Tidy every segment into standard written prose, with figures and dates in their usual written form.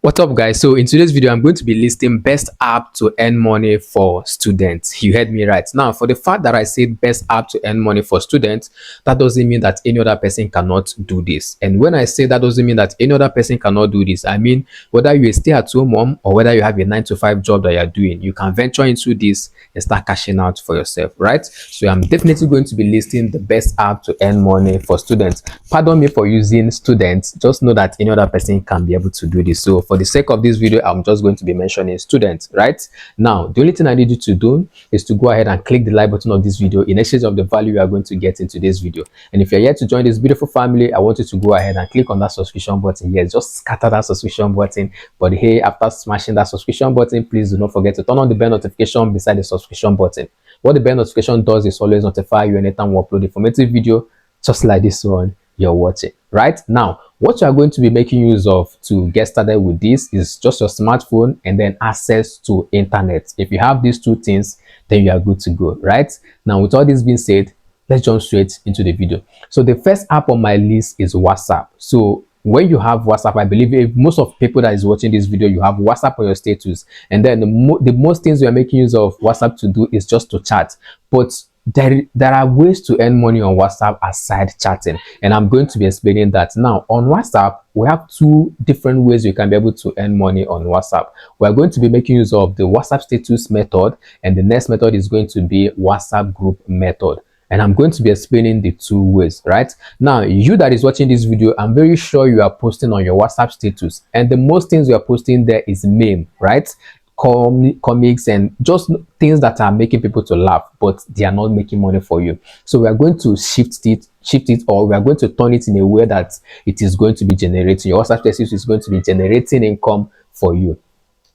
What's up, guys? So in today's video, I'm going to be listing best app to earn money for students. You heard me right. Now, for the fact that I said best app to earn money for students, that doesn't mean that any other person cannot do this. And when I say that doesn't mean that any other person cannot do this, I mean whether you're a stay-at-home mom or whether you have a 9 to 5 job that you're doing, you can venture into this and start cashing out for yourself, right? So I'm definitely going to be listing the best app to earn money for students. Pardon me for using students. Just know that any other person can be able to do this. So for the sake of this video, I'm just going to be mentioning students, right? Now, the only thing I need you to do is to go ahead and click the like button of this video in exchange of the value you are going to get in today's video. And if you're yet to join this beautiful family, I want you to go ahead and click on that subscription button. Yes, just scatter that subscription button. But hey, after smashing that subscription button, please do not forget to turn on the bell notification beside the subscription button. What the bell notification does is always notify you anytime we upload informative video just like this one you're watching. Right now, what you are going to be making use of to get started with this is just your smartphone and then access to internet. If you have these two things, then you are good to go. Right now, with all this being said, let's jump straight into the video. So the first app on my list is WhatsApp. So when you have WhatsApp, I believe if most of people that is watching this video, you have WhatsApp on your status, and then the most things you are making use of WhatsApp to do is just to chat. But there are ways to earn money on WhatsApp aside chatting, and I'm going to be explaining that. Now, on WhatsApp, we have two different ways you can be able to earn money on WhatsApp. We're going to be making use of the WhatsApp status method, and the next method is going to be WhatsApp group method. And I'm going to be explaining the two ways. Right now, you that is watching this video, I'm very sure you are posting on your WhatsApp status, and the most things you are posting there is meme, right? Comics and just things that are making people to laugh, but they are not making money for you. So we are going to shift it, or we are going to turn it in a way that it is going to be generating, your WhatsApp status is going to be generating income for you.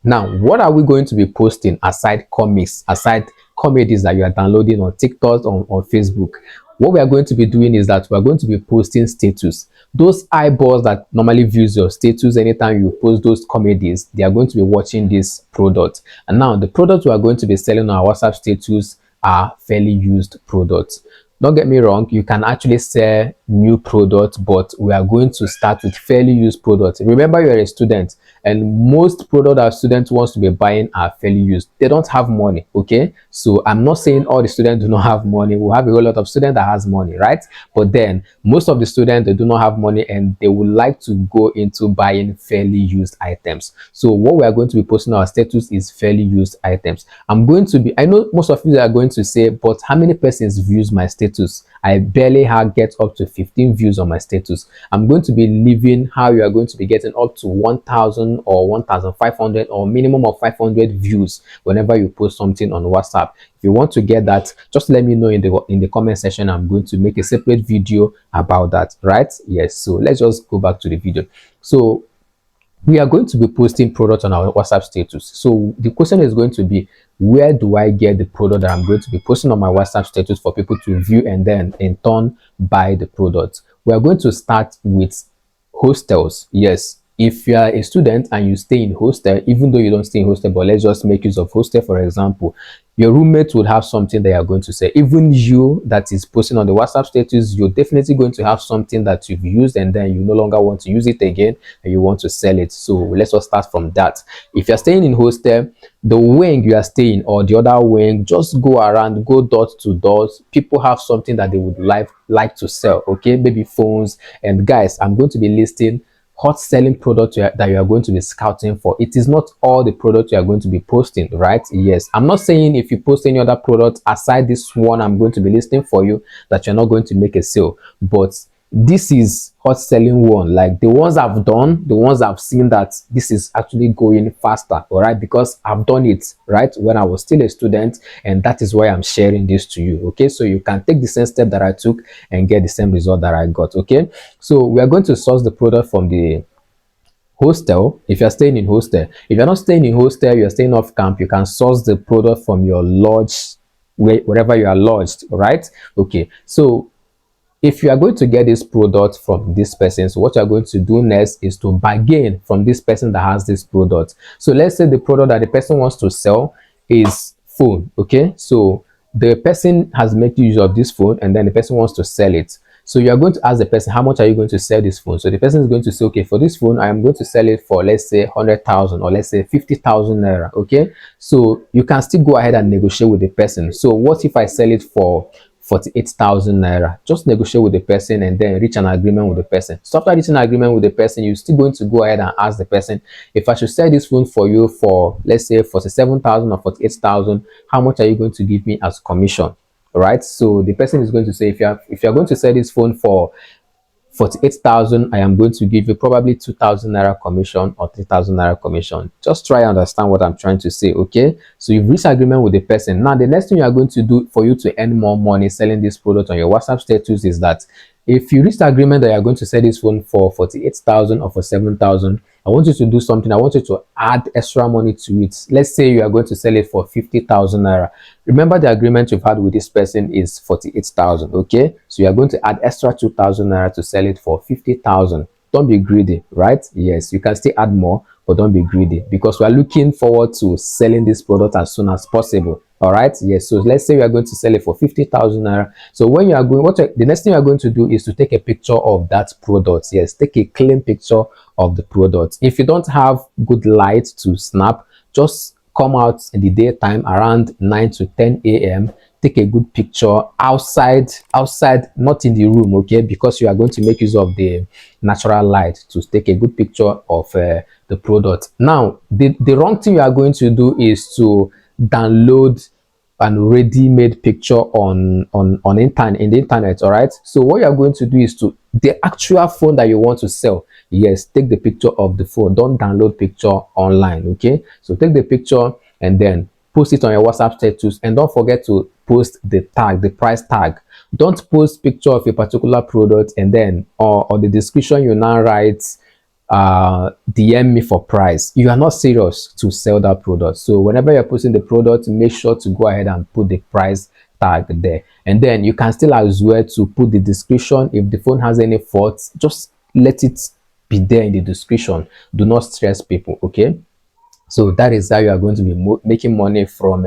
Now, what are we going to be posting aside comics, aside comedies that you are downloading on TikTok, on Facebook? What we are going to be doing is that we are going to be posting status. Those eyeballs that normally views your status anytime you post those comedies, they are going to be watching this product. And now the products we are going to be selling on our WhatsApp status are fairly used products. Don't get me wrong, you can actually sell new products, but we are going to start with fairly used products. Remember, you're a student, and most products our students wants to be buying are fairly used. They don't have money, okay? So I'm not saying all the students do not have money. We have a whole lot of students that has money, right? But then most of the students, they do not have money, and they would like to go into buying fairly used items. So what we are going to be posting on our status is fairly used items. I know most of you are going to say, but how many persons views my status? I barely get up to 15 views on my status. I'm going to be leaving how you are going to be getting up to 1,000 or 1,500 or minimum of 500 views whenever you post something on WhatsApp. If you want to get that, just let me know in the comment section. I'm going to make a separate video about that, right? Yes, so let's just go back to the video. So we are going to be posting products on our WhatsApp status. So the question is going to be, where do I get the product that I'm going to be posting on my WhatsApp status for people to view and then in turn buy the product? We are going to start with hostels. Yes, if you are a student and you stay in hostel, even though you don't stay in hostel, but let's just make use of hostel for example, your roommate would have something they are going to say. Even you that is posting on the WhatsApp status, you're definitely going to have something that you've used and then you no longer want to use it again and you want to sell it. So let's just start from that. If you're staying in hostel, the wing you are staying or the other wing, just go around, go door to door. People have something that they would like to sell, okay? Maybe phones. And guys, I'm going to be listing hot selling product that you are going to be scouting for. It is not all the products you are going to be posting, right? Yes, I'm not saying if you post any other product aside this one I'm going to be listing for you that you're not going to make a sale, but this is hot selling one, like the ones I've done, the ones I've seen that this is actually going faster, all right, because I've done it right when I was still a student, and that is why I'm sharing this to you. Okay, so you can take the same step that I took and get the same result that I got. Okay, so we are going to source the product from the hostel. If you're staying in hostel, if you're not staying in hostel, you're staying off camp, you can source the product from your lodge, wherever you are lodged. All right, okay, so if you are going to get this product from this person, so what you are going to do next is to bargain from this person that has this product. So let's say the product that the person wants to sell is phone. Okay, so the person has made use of this phone and then the person wants to sell it. So you are going to ask the person, how much are you going to sell this phone? So the person is going to say, okay, for this phone I am going to sell it for, let's say, 100,000, or let's say 50,000 naira. Okay, so you can still go ahead and negotiate with the person. So what if I sell it for 48,000 naira? Just negotiate with the person and then reach an agreement with the person. So after reaching an agreement with the person, you're still going to go ahead and ask the person, if I should sell this phone for you for, let's say, 47,000 or 48,000, how much are you going to give me as commission? Right? So the person is going to say, if you're going to sell this phone for 48,000, I am going to give you probably 2,000 naira commission or 3,000 naira commission. Just try and understand what I'm trying to say. Okay, so you've reached agreement with the person. Now the next thing you are going to do for you to earn more money selling this product on your WhatsApp status is that if you reach the agreement that you're going to sell this phone for 48,000 or for 7,000, I want you to do something. I want you to add extra money to it. Let's say you are going to sell it for 50,000 naira. Remember, the agreement you've had with this person is 48,000. Okay, so you are going to add extra 2,000 naira to sell it for 50,000. Don't be greedy, right? Yes, you can still add more, but don't be greedy, because we are looking forward to selling this product as soon as possible. All right, yes. So let's say we are going to sell it for 50,000 naira. So when you are going, the next thing you are going to do is to take a picture of that product. Yes, take a clean picture of the product. If you don't have good light to snap, just come out in the daytime around 9 to 10 a.m. Take a good picture outside, not in the room. Okay, because you are going to make use of the natural light to take a good picture of the product. Now the wrong thing you are going to do is to download an ready-made picture on internet, in the internet. All right, so what you are going to do is to the actual phone that you want to sell. Yes, take the picture of the phone. Don't download picture online. Okay, so take the picture and then post it on your WhatsApp status, and don't forget to post the tag, the price tag. Don't post picture of a particular product and then or the description you now write DM me for price. You are not serious to sell that product. So whenever you're posting the product, make sure to go ahead and put the price tag there. And then you can still as well to put the description. If the phone has any faults, just let it be there in the description. Do not stress people. Okay, so that is how you are going to be making money from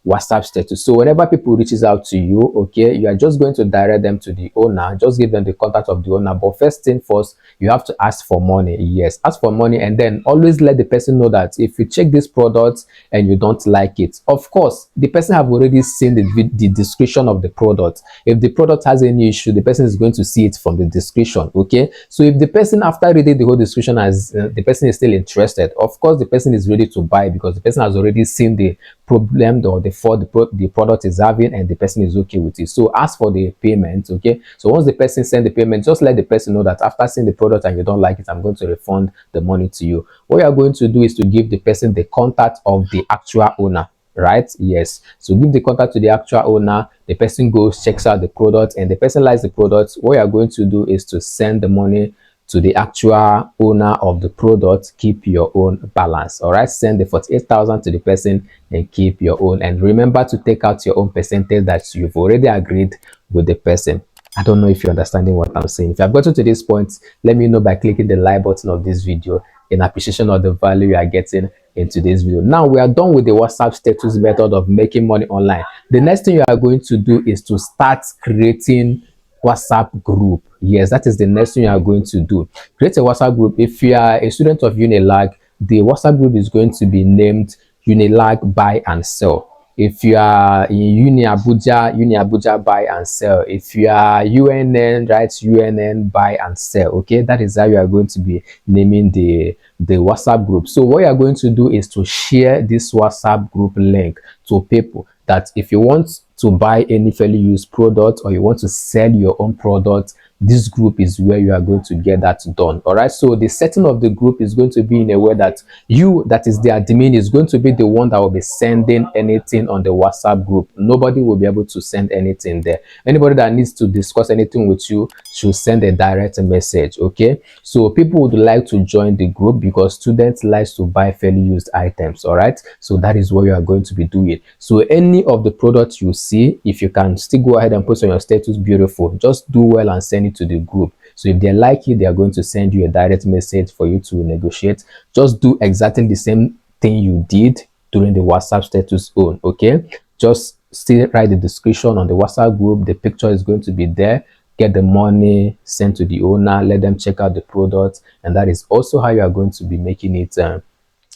WhatsApp status. So whenever people reaches out to you, okay, you are just going to direct them to the owner. Just give them the contact of the owner. But first thing first, you have to ask for money. Yes, ask for money, and then always let the person know that if you check this product and you don't like it, of course the person have already seen the description of the product. If the product has any issue, the person is going to see it from the description. Okay, so if the person, after reading the whole description, as the person is still interested, of course the person is ready to buy, because the person has already seen the problem or the fault the product is having, and the person is okay with it. So ask for the payment. Okay, so once the person send the payment, just let the person know that after seeing the product and you don't like it, I'm going to refund the money to you. What you are going to do is to give the person the contact of the actual owner. Right? Yes, so give the contact to the actual owner. The person goes, checks out the product, and the person likes the product. What you are going to do is to send the money to the actual owner of the product. Keep your own balance. All right, send the 48,000 to the person and keep your own, and remember to take out your own percentage that you've already agreed with the person. I don't know if you're understanding what I'm saying. If you have gotten to this point, let me know by clicking the like button of this video in appreciation of the value you are getting in today's video. Now we are done with the WhatsApp status method of making money online. The next thing you are going to do is to start creating WhatsApp group. Yes, that is the next thing you are going to do. Create a WhatsApp group. If you are a student of Unilag, the WhatsApp group is going to be named Unilag Buy and Sell. If you are in Uni Abuja Buy and Sell. If you are UNN, right, UNN Buy and Sell. Okay, that is how you are going to be naming the WhatsApp group. So what you are going to do is to share this WhatsApp group link to people, that if you want to buy any fairly used product or you want to sell your own product, this group is where you are going to get that done. All right, so the setting of the group is going to be in a way that you, that is the admin, is going to be the one that will be sending anything on the WhatsApp group. Nobody will be able to send anything there. Anybody that needs to discuss anything with you should send a direct message. Okay, so people would like to join the group because students like to buy fairly used items. All right, so that is what you are going to be doing. So any of the products you see, if you can still go ahead and post on your status, beautiful. Just do well and send it to the group. So if they like it, they are going to send you a direct message for you to negotiate. Just do exactly the same thing you did during the WhatsApp status own. Okay, just still write the description on the WhatsApp group. The picture is going to be there. get the money sent to the owner, let them check out the product, and that is also how you are going to be making it on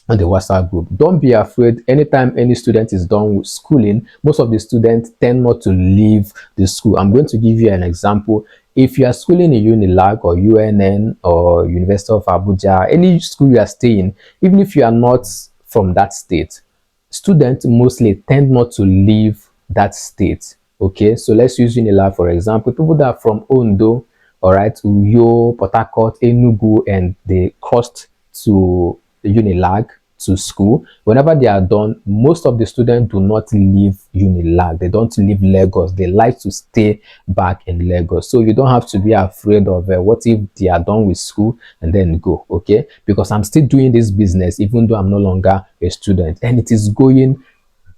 the WhatsApp group. Don't be afraid. Anytime any student is done with schooling, most of the students tend not to leave the school. I'm going to give you an example. If you are schooling in Unilag or UNN or University of Abuja, any school you are staying, even if you are not from that state, students mostly tend not to leave that state. Okay, so let's use Unilag for example. People that are from Ondo, all right, Uyo, Port Harcourt, Enugu, and they crossed to Unilag to school. Whenever they are done, most of the students do not leave Unilag. They don't leave Lagos. They like to stay back in Lagos. So you don't have to be afraid of what if they are done with school and then go, okay? Because I'm still doing this business even though I'm no longer a student, and it is going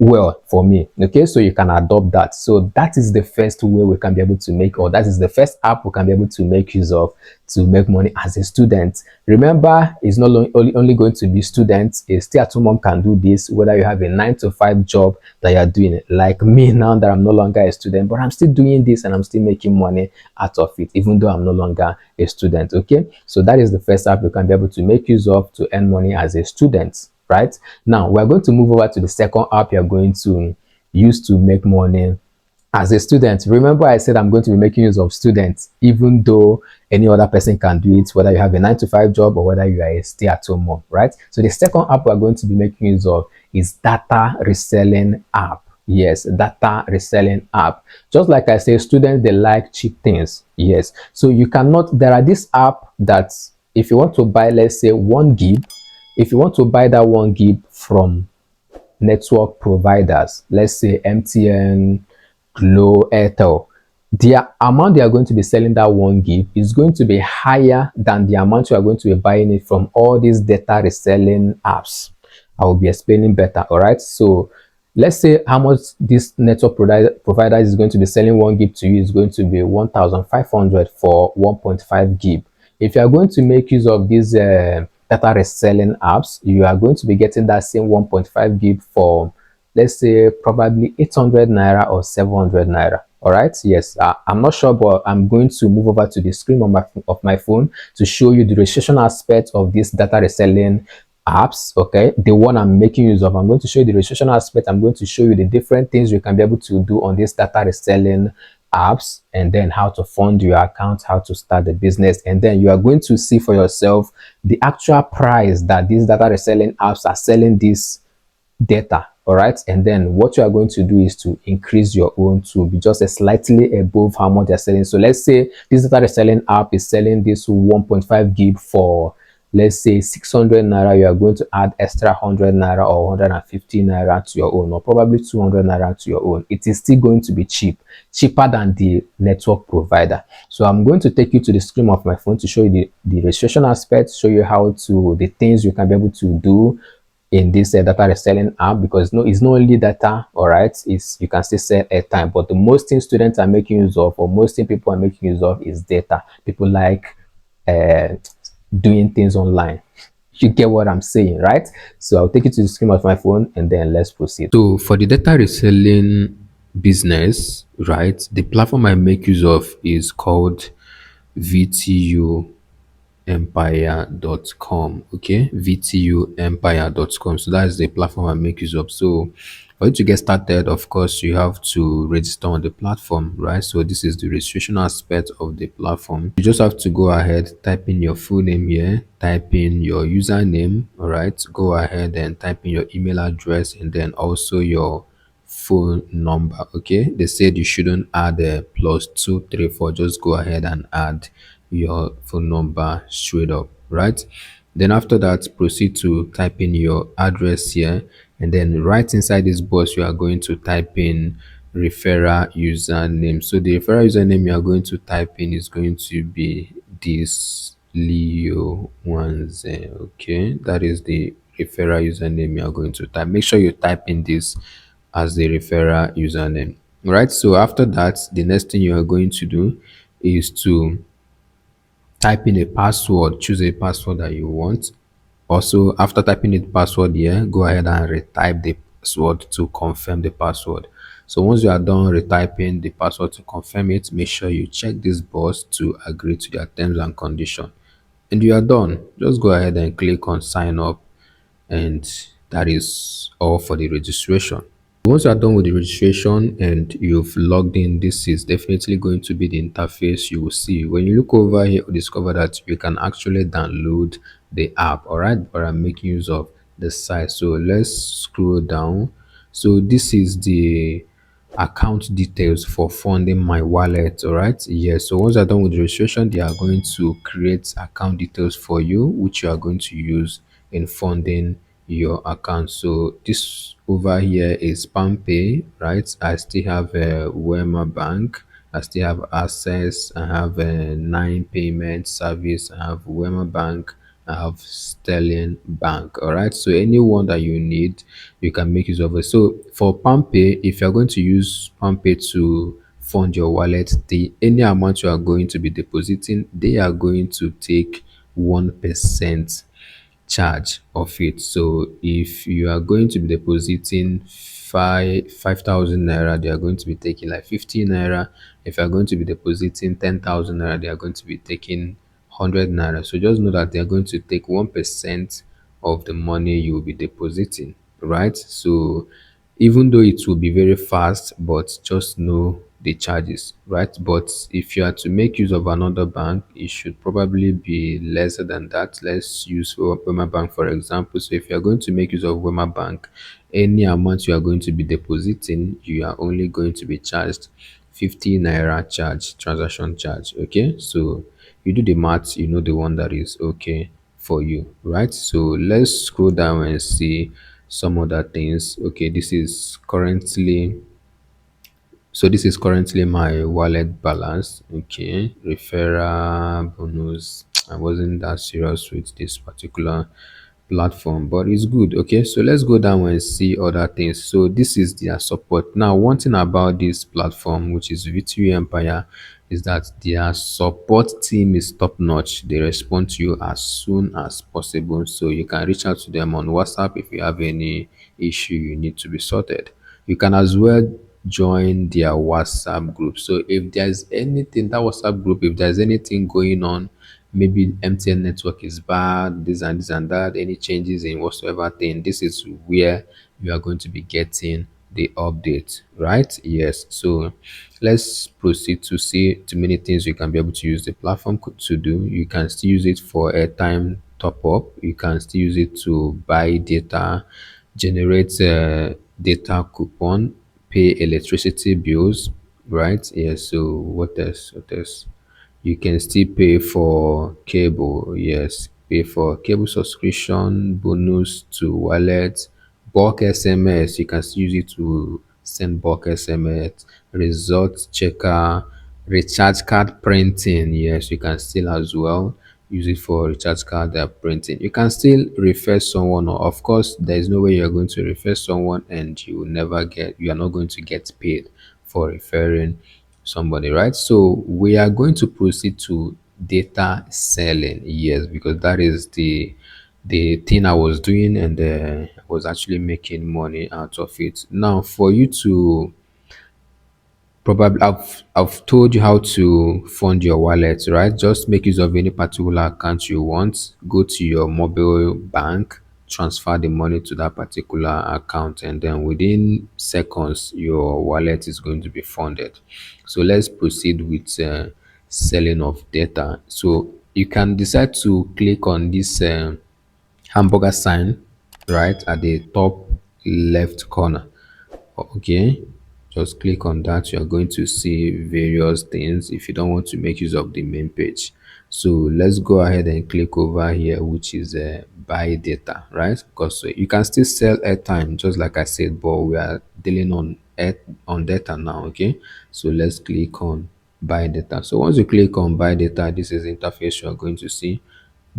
well for me. Okay, so you can adopt that. So that is the first way we can be able to make, or that is the first app we can be able to make use of to make money as a student. Remember, it's not only going to be students. A stay-at-home mom can do this, whether you have a 9 to 5 job that you're doing, like me now that I'm no longer a student, but I'm still doing this and I'm still making money out of it even though I'm no longer a student. Okay, so that is the first app you can be able to make use of to earn money as a student. Right now, we're going to move over to the second app you're going to use to make money as a student. Remember, I said I'm going to be making use of students, even though any other person can do it, whether you have a 9 to 5 job or whether you are a stay-at-home mom, right? So the second app we're going to be making use of is data reselling app. Yes, data reselling app. Just like I say, students, they like cheap things. Yes, so you cannot, there are this app that if you want to buy, let's say 1 gig, if you want to buy that 1 gig from network providers, let's say MTN, Glo, Airtel, the amount they are going to be selling that 1 gig is going to be higher than the amount you are going to be buying it from all these data reselling apps. I will be explaining better. All right, so let's say how much this network provider is going to be selling 1 gig to you is going to be 1,500 for 1.5 gig. If you are going to make use of these data reselling apps, you are going to be getting that same 1.5 gig for, let's say, probably 800 naira or 700 naira. All right, yes, I'm not sure, but I'm going to move over to the screen of my phone to show you the registration aspect of this data reselling apps. Okay, the one I'm making use of, I'm going to show you the registration aspect. I'm going to show you the different things you can be able to do on this data reselling apps, and then how to fund your account, how to start the business, and then you are going to see for yourself the actual price that these data reselling apps are selling this data. All right, and then what you are going to do is to increase your own to be just a slightly above how much they're selling. So let's say this data reselling app is selling this 1.5 gig for, let's say, 600 naira. You are going to add extra 100 naira or 150 naira to your own, or probably 200 naira to your own. It is still going to be cheaper than the network provider. So I'm going to take you to the screen of my phone to show you the registration aspect, show you how to, the things you can be able to do in this data reselling app, because no, it's not only data. All right, it's, you can still sell airtime, but the most thing students are making use of, or most thing people are making use of, is data. People like uh doing things online. You get what I'm saying, right? So I'll take you to the screen of my phone and then let's proceed. So for the data reselling business, right, the platform I make use of is called VTUEmpire.com. Okay, VTUEmpire.com. So that's the platform I make use of. So for you to get started, of course, you have to register on the platform, right? So this is the registration aspect of the platform. You just have to go ahead, type in your full name here, type in your username. All right, go ahead and type in your email address, and then also your phone number. Okay, they said you shouldn't add a +234. Just go ahead and add your phone number straight up, right? Then after that, proceed to type in your address here, and then right inside this box you are going to type in referral username. So the referral username you are going to type in is going to be this Leo Wanze. Okay, that is the referral username you are going to type. Make sure you type in this as the referral username. Right, so after that, the next thing you are going to do is to type in a password, choose a password that you want. Also, after typing the password here, go ahead and retype the password to confirm the password. So once you are done retyping the password to confirm it, make sure you check this box to agree to their terms and condition. And you are done. Just go ahead and click on sign up, and that is all for the registration. Once you are done with the registration and you've logged in, this is definitely going to be the interface you will see. When you look over here, you'll discover that you can actually download the app. All right, but I'm making use of the site. So let's scroll down. So this is the account details for funding my wallet. All right, yes. So once you're done with the registration, they are going to create account details for you, which you are going to use in funding your account. So this over here is PalmPay, right? I still have a Wema Bank. I still have Access. I have a Nine Payment Service. I have Wema Bank. I have Sterling Bank. All right. So anyone that you need, you can make use of it. So for PalmPay, if you're going to use PalmPay to fund your wallet, the any amount you are going to be depositing, they are going to take 1% charge of it. So if you are going to be depositing 5,000 naira, they are going to be taking like 50 naira. If you are going to be depositing 10,000 naira, they are going to be taking 100 naira. So just know that they are going to take 1% of the money you will be depositing, right? So even though it will be very fast, but just know the charges, right? But if you are to make use of another bank, it should probably be lesser than that. Let's use Wema Bank for example. So if you are going to make use of Wema Bank, any amount you are going to be depositing, you are only going to be charged 50 naira charge, transaction charge. Okay, so you do the math, you know the one that is okay for you, right? So let's scroll down and see some other things. Okay, this is currently my wallet balance. Okay, referral bonus. I wasn't that serious with this particular platform, but it's good. Okay, so let's go down and see other things. So this is their support. Now, one thing about this platform, which is VTUEmpire, is that their support team is top notch. They respond to you as soon as possible. So you can reach out to them on WhatsApp if you have any issue you need to be sorted. You can as well join their WhatsApp group. So if there's anything, that WhatsApp group, if there's anything going on, maybe MTN network is bad, this and that, any changes in whatsoever thing, this is where you are going to be getting the update, right? Yes. So let's proceed to see too many things you can be able to use the platform to do. You can still use it for airtime top up. You can still use it to buy data, generate data coupon, pay electricity bills, right? Yeah. So what else? What else? You can still pay for cable. Yes, pay for cable subscription, bonus to wallet, bulk SMS. You can still use it to send bulk SMS, result checker, recharge card printing. Yes, you can still as well use it for recharge card printing. You can still refer someone, or of course, there is no way you are going to refer someone and you are not going to get paid for referring somebody, right? So we are going to proceed to data selling. Yes, because that is the thing I was doing, and I was actually making money out of it. Now, for you to probably, I've told you how to fund your wallet, right? Just make use of any particular account you want. Go to your mobile bank, transfer the money to that particular account, and then within seconds, your wallet is going to be funded. So let's proceed with selling of data. So you can decide to click on this hamburger sign right at the top left corner. Okay, just click on that. You're going to see various things if you don't want to make use of the main page. So let's go ahead and click over here, which is buy data, right? Because you can still sell airtime just like I said, but we are dealing on data now. Okay, so let's click on buy data. So once you click on buy data, this is the interface you're going to see.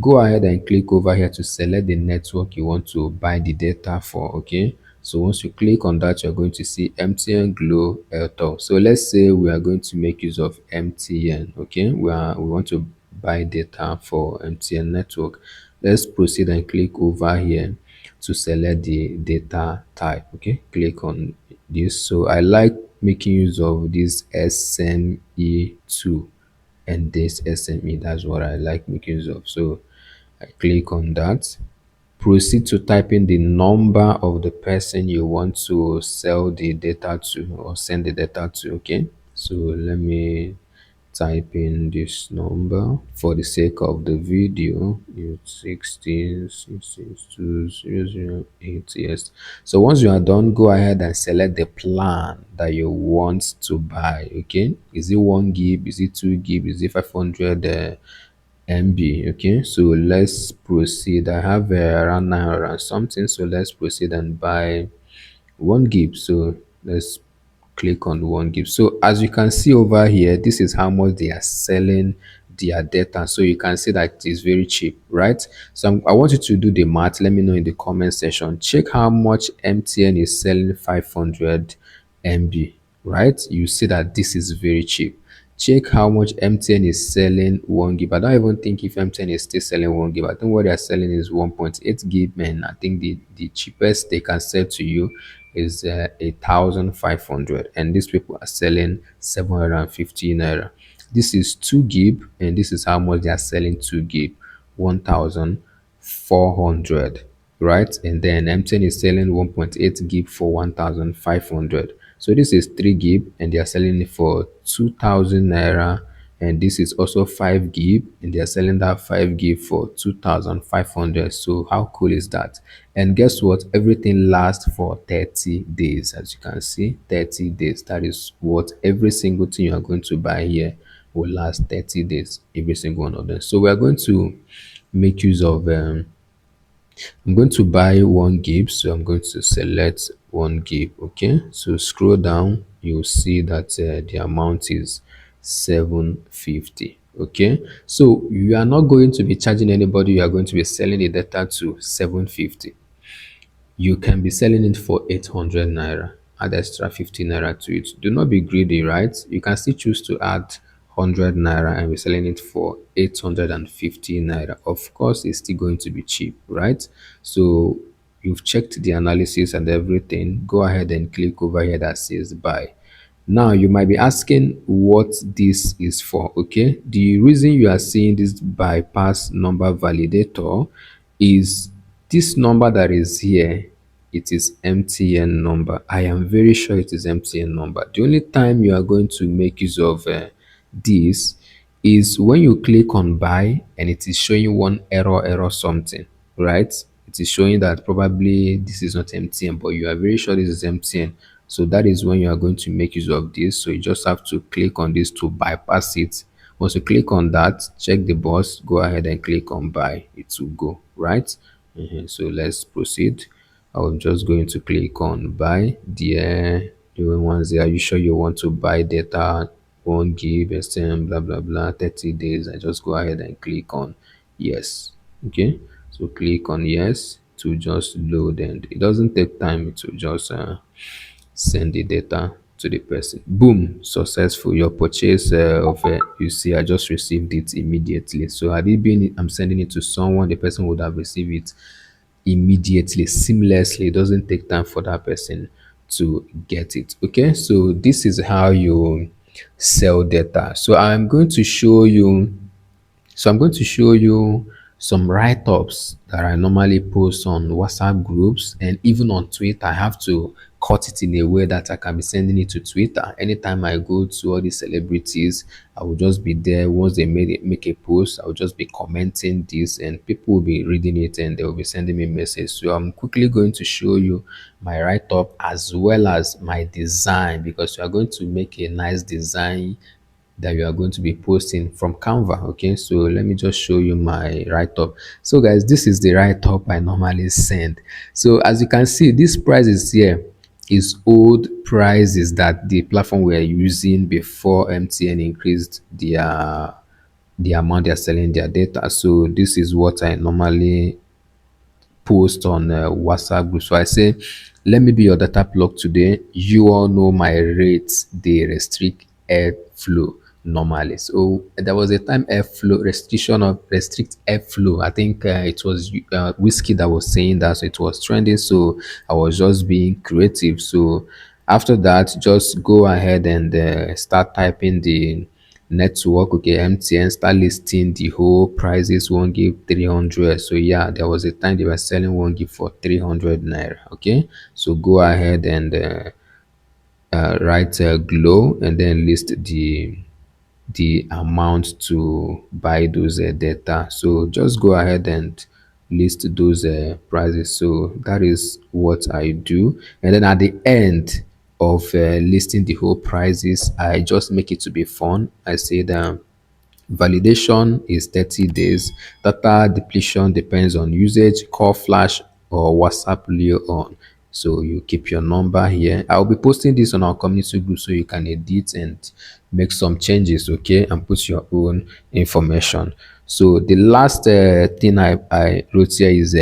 Go ahead and click over here to select the network you want to buy the data for. Okay, so once you click on that, you're going to see MTN, Glo, Airtel. So let's say we are going to make use of MTN. Okay, we want to buy data for MTN network. Let's proceed and click over here to select the data type. Okay, click on this. So I like making use of this SME2 and this SME. That's what I like making use of. So I click on that. Proceed to type in the number of the person you want to sell the data to or send the data to. Okay, so let me type in this number for the sake of the video. It's 16 yes. So once you are done, go ahead and select the plan that you want to buy. Okay, is it 1 gig, is it 2 gig, is it 500 MB? Okay, so let's proceed. I have around 900 and something, so let's proceed and buy 1 gig. So let's click on 1 gig. So as you can see over here, this is how much they are selling their data. So you can see that it is very cheap, right? So I want you to do the math. Let me know in the comment section. Check how much MTN is selling 500 MB, right? You see that this is very cheap. Check how much MTN is selling 1 gig. I don't even think if MTN is still selling 1 gig. I think what they are selling is 1.8 gig, man. I think the cheapest they can sell to you is 1,500, and these people are selling 750 naira. This is 2 gig, and this is how much they are selling 2 gig, 1,400, right? And then MTN is selling 1.8 gig for 1,500. So this is 3 gig, and they are selling it for 2,000 naira. And this is also 5 gig, and they are selling that 5 gig for 2,500. So how cool is that? And guess what? Everything lasts for 30 days. As you can see, 30 days. That is what every single thing you are going to buy here will last 30 days, every single one of them. So we are going to make use of I'm going to buy 1 gig, so I'm going to select 1 gig. Okay, so scroll down, you'll see that the amount is 750. Okay, so you are not going to be charging anybody, you are going to be selling the data to 750. You can be selling it for 800 naira. Add extra 50 naira to it. Do not be greedy, right? You can still choose to add 100 naira and be selling it for 850 naira. Of course, it's still going to be cheap, right? So you've checked the analysis and everything. Go ahead and click over here that says buy. Now you might be asking what this is for. Okay, the reason you are seeing this bypass number validator is this number that is here. It is MTN number. I am very sure it is MTN number. The only time you are going to make use of this is when you click on buy and it is showing one error something, right? It is showing that probably this is not MTN, but you are very sure this is MTN. So that is when you are going to make use of this. So you just have to click on this to bypass it. Once you click on that, check the box, go ahead and click on buy. It will go, right? So let's proceed. I'm just going to click on buy. There, the ones there. Are you sure you want to buy data? 1 gig, extend, blah blah blah, 30 days. I just go ahead and click on yes. Okay, so click on yes to just load, and it doesn't take time to just send the data to the person. Boom, successful. Your purchase of you see, I just received it immediately. So had it been I'm sending it to someone, the person would have received it immediately, seamlessly. It doesn't take time for that person to get it. Okay, so this is how you sell data. So I'm going to show you some write-ups that I normally post on WhatsApp groups and even on Twitter. I have to cut it in a way that I can be sending it to Twitter. Anytime I go to all these celebrities, I will just be there. Once they make a post, I will just be commenting this and people will be reading it and they will be sending me message. So I'm quickly going to show you my write-up as well as my design, because you are going to make a nice design that you are going to be posting from Canva. Okay, so let me just show you my write-up. So guys, this is the write-up I normally send. So as you can see, this price is here is old prices that the platform were using before MTN increased the amount they're selling their data. So this is what I normally post on WhatsApp group. So I say, let me be your data plug today. You all know my rates, they restrict airflow. normally. So there was a time airflow restriction of restrict airflow. I think it was whiskey that was saying that, so it was trending. So I was just being creative. So after that, just go ahead and start typing the network. Okay, MTN, start listing the whole prices. One give 300. So yeah, there was a time they were selling one give for 300 naira. Okay, so go ahead and write glow and then list the amount to buy those data. So just go ahead and list those prices. So that is what I do. And then at the end of listing the whole prices, I just make it to be fun. I say that validation is 30 days. Data depletion depends on usage, call flash or WhatsApp lure on. So you keep your number here. I'll be posting this on our community group so you can edit and make some changes, okay, and put your own information. So the last thing I wrote here is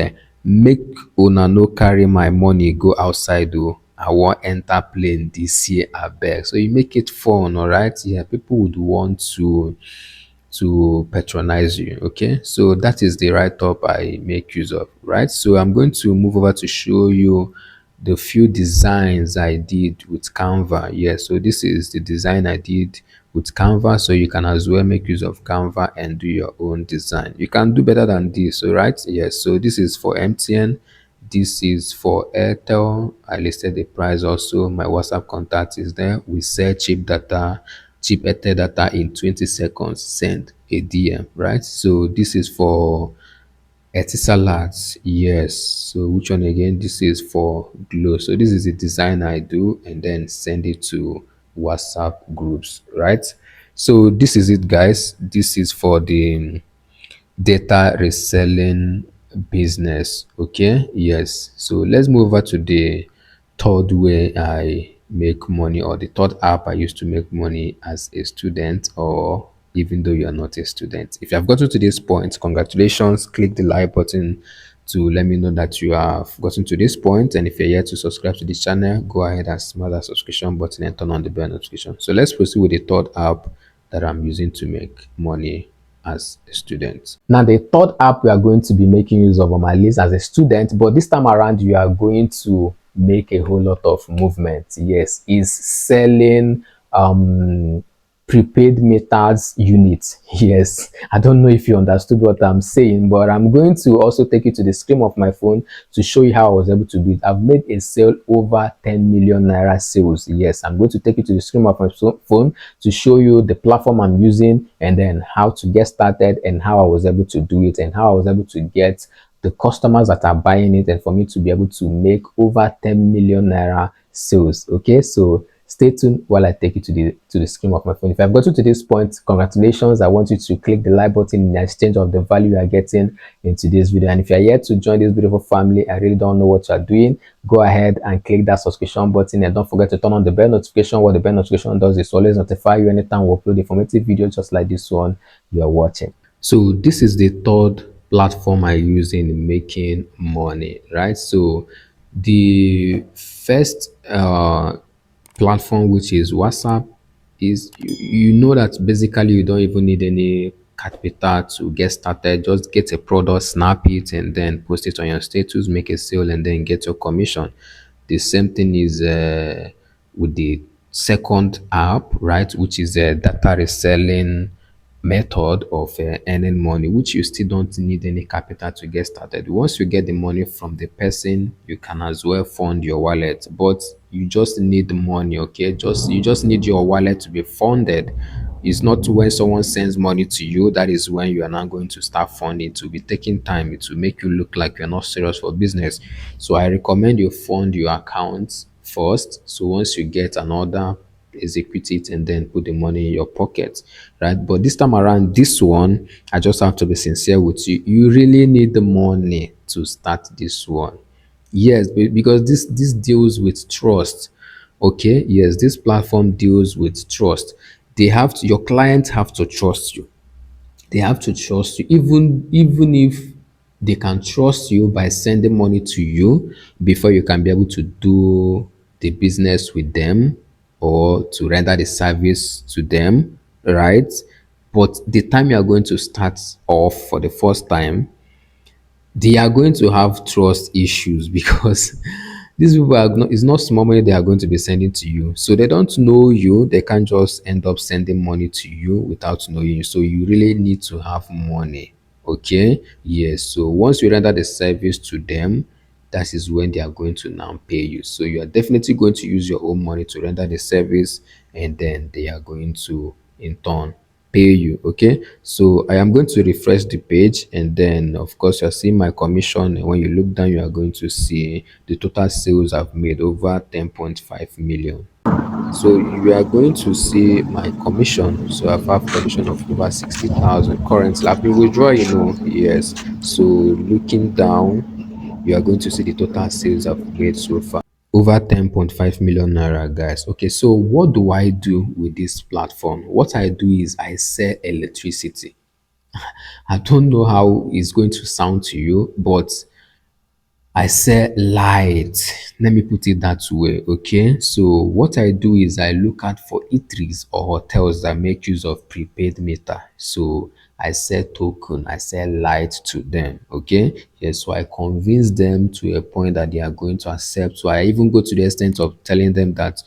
make una no carry my money go outside o. I wan enter plane this year abeg. So you make it fun, alright? Yeah, people would want to patronize you. Okay, so that is the write up I make use of, right? So I'm going to move over to show you the few designs I did with Canva. Yes, so this is the design I did with Canva. So you can as well make use of Canva and do your own design. You can do better than this, all right? Yes, so this is for MTN. This is for Airtel. I listed the price also. My WhatsApp contact is there. We sell cheap data, cheap Airtel data in 20 seconds. Send a DM, right? So this is for Etisalat. Yes. So which one again? This is for Glow. So this is the design I do and then send it to WhatsApp groups, right? So this is it, guys. This is for the data reselling business. Okay, yes, so let's move over to the third way I make money, or the third app I used to make money as a student, or even though you are not a student. If you have gotten to this point, congratulations. Click the like button to let me know that you have gotten to this point. And if you're yet to subscribe to this channel, go ahead and smash that subscription button and turn on the bell notification. So let's proceed with the third app that I'm using to make money as a student. Now, the third app we are going to be making use of on my list as a student, but this time around you are going to make a whole lot of movement. Yes, is selling prepaid meters unit. Yes, I don't know if you understood what I'm saying, but I'm going to also take you to the screen of my phone to show you how I was able to do it. I've made a sale over 10 million naira sales. Yes, I'm going to take you to the screen of my phone to show you the platform I'm using and then how to get started and how I was able to do it and how I was able to get the customers that are buying it and for me to be able to make over 10 million naira sales. Okay, so stay tuned while I take you to the screen of my phone. If I've got you to this point, congratulations. I want you to click the like button in exchange of the value you are getting in today's video. And if you're yet to join this beautiful family, I really don't know what you're doing, go ahead and click that subscription button and don't forget to turn on the bell notification. What the bell notification does is always notify you anytime we upload informative videos just like this one you're watching. So this is the third platform I use in making money, right? So the first platform, which is WhatsApp, is you know that basically you don't even need any capital to get started. Just get a product, snap it, and then post it on your status, make a sale, and then get your commission. The same thing is with the second app, right, which is a data reselling method of earning money, which you still don't need any capital to get started. Once you get the money from the person, you can as well fund your wallet, but you just need the money. Okay, you just need your wallet to be funded. It's not when someone sends money to you that is when you are now going to start funding. It will be taking time. It will make you look like you're not serious for business. So I recommend you fund your account first. So once you get an order, execute it and then put the money in your pocket, right? But this time around, this one, I just have to be sincere with you. You really need the money to start this one. Yes, because this deals with trust. Okay, yes, this platform deals with trust. Your clients have to trust you. They have to trust you, even if they can trust you by sending money to you before you can be able to do the business with them or to render the service to them. right? But the time you are going to start off for the first time, they are going to have trust issues because these people are not, it's not small money they are going to be sending to you. So they don't know you. They can't just end up sending money to you without knowing you. So you really need to have money. Okay. Yes. So once you render the service to them, that is when they are going to now pay you. So you are definitely going to use your own money to render the service, and then they are going to in turn pay you. Okay, so I am going to refresh the page, and then of course you're seeing my commission, and when you look down you are going to see the total sales I've made over 10.5 million. So you are going to see my commission. So I've have commission of over 60,000 currently. I've been withdrawing, yes. So looking down, you are going to see the total sales I've made so far. Over 10.5 million naira, guys. Okay, so what do I do with this platform? What I do is I sell electricity. I don't know how it's going to sound to you, but I sell light. Let me put it that way. Okay. So what I do is I look out for eateries or hotels that make use of prepaid meter. So I sell token, I sell light to them. Okay. Yes. So I convince them to a point that they are going to accept. So I even go to the extent of telling them that,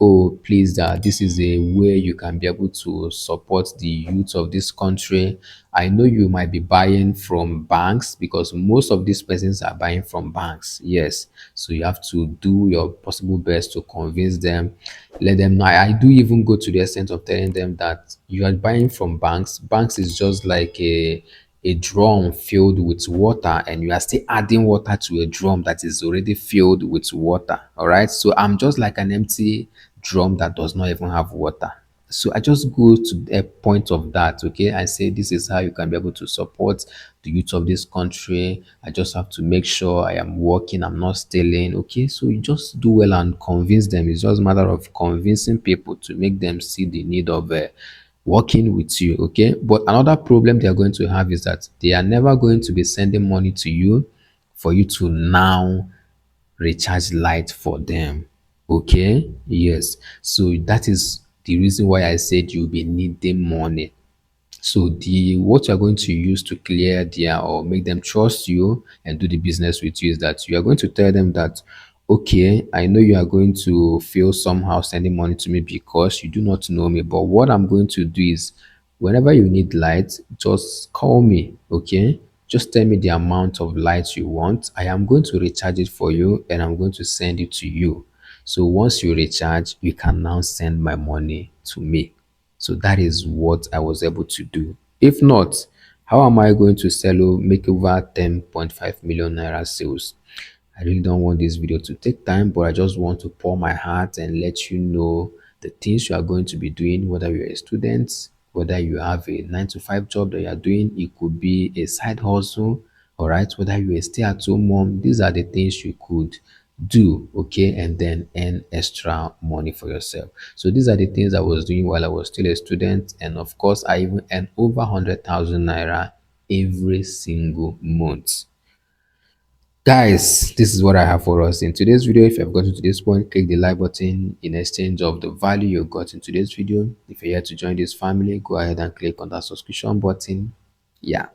oh, please, this is a way you can be able to support the youth of this country. I know you might be buying from banks because most of these persons are buying from banks. Yes. So you have to do your possible best to convince them, let them know. I do even go to the extent of telling them that you are buying from banks. Banks is just like a drum filled with water, and you are still adding water to a drum that is already filled with water. All right. So I'm just like an empty drum that does not even have water. So I just go to a point of that. Okay, I say this is how you can be able to support the youth of this country. I just have to make sure I am working, I'm not stealing. Okay, so you just do well and convince them. It's just a matter of convincing people to make them see the need of working with you. Okay, but another problem they are going to have is that they are never going to be sending money to you for you to now recharge light for them. Okay, yes. So that is the reason why I said you'll be needing money. So the what you're going to use to clear their or make them trust you and do the business with you is that you are going to tell them that, okay, I know you are going to feel somehow sending money to me because you do not know me, but what I'm going to do is whenever you need light, just call me. Okay, just tell me the amount of light you want. I am going to recharge it for you, and I'm going to send it to you. So once you recharge, you can now send my money to me. So that is what I was able to do. If not, how am I going to sell or make over 10.5 million naira sales? I really don't want this video to take time, but I just want to pour my heart and let you know the things you are going to be doing, whether you're a student, whether you have a 9 to 5 job that you are doing, it could be a side hustle, all right, whether you're a stay-at-home mom, these are the things you could do, okay, and then earn extra money for yourself. So these are the things I was doing while I was still a student, and of course I even earn over 100,000 naira every single month. Guys, this is what I have for us in today's video. If you have gotten to this point, click the like button in exchange of the value you got in today's video. If you're here to join this family, go ahead and click on that subscription button. Yeah.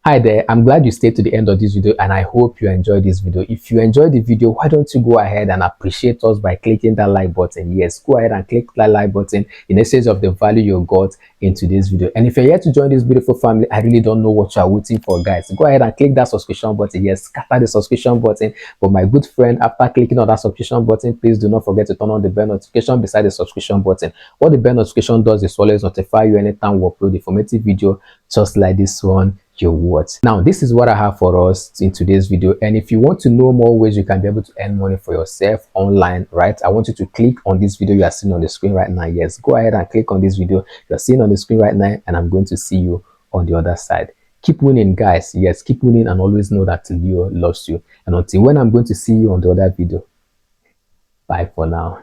Hi there, I'm glad you stayed to the end of this video, and I hope you enjoyed this video. If you enjoyed the video, why don't you go ahead and appreciate us by clicking that like button. Yes, go ahead and click that like button in exchange of the value you got in today's video. And if you're here to join this beautiful family, I really don't know what you are waiting for, guys. Go ahead and click that subscription button. Yes, scatter the subscription button. But my good friend, after clicking on that subscription button, please do not forget to turn on the bell notification beside the subscription button. What the bell notification does is always notify you anytime we upload informative video just like this one you watch. Now, this is what I have for us in today's video, and if you want to know more ways you can be able to earn money for yourself online, right, I want you to click on this video you are seeing on the screen right now. Yes, go ahead and click on this video you're seeing on the screen right now, and I'm going to see you on the other side. Keep winning, guys. Yes, keep winning, and always know that Leo loves you. And until when I'm going to see you on the other video, bye for now.